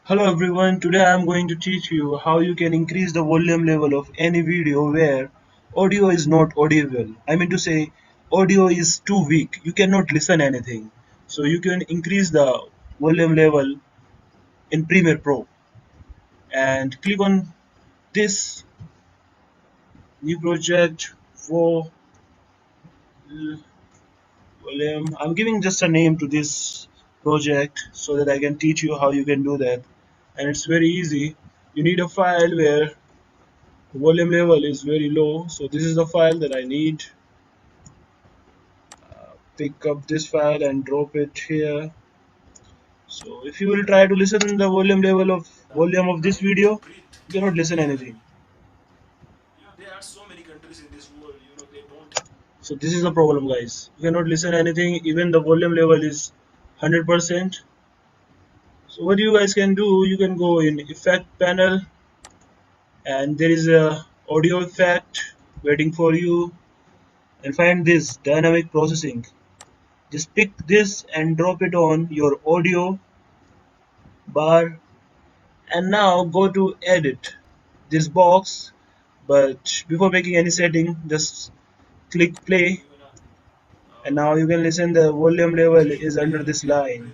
Hello everyone, today I am going to teach you how you can increase the volume level of any video where audio is not audible. I mean to say audio is too weak, you cannot listen anything. So you can increase the volume level in Premiere Pro and click on this new project for volume. I'm giving just a name to this project so that I can teach you how you can do that. And it's very easy. You need a file where volume level is very low, so this is the file that I need. Pick up this file and drop it here. So if you will try to listen to the volume of this video, you cannot listen anything. So this is the problem, guys. You cannot listen anything, even the volume level is 100%. So what you guys can do, you can go in effect panel and there is a audio effect waiting for you, and find this dynamic processing. Just pick this and drop it on your audio bar, and now go to edit this box. But before making any setting, just click play, and now you can listen. The volume level is under this line.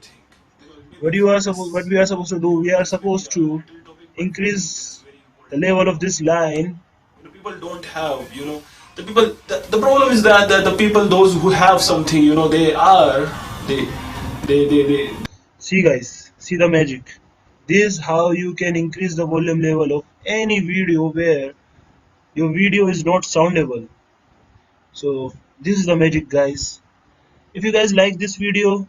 What we are supposed to do, we are supposed to increase the level of this line. People don't have, the problem is that the people, those who have something, they they See guys, see the magic. This is how you can increase the volume level of any video where your video is not soundable. So this is the magic, guys. If you guys like this video,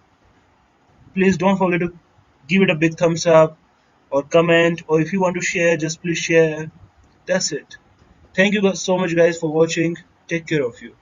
please don't forget to give it a big thumbs up or comment, or if you want to share, just please share. That's it. Thank you guys so much, guys, for watching. Take care of you.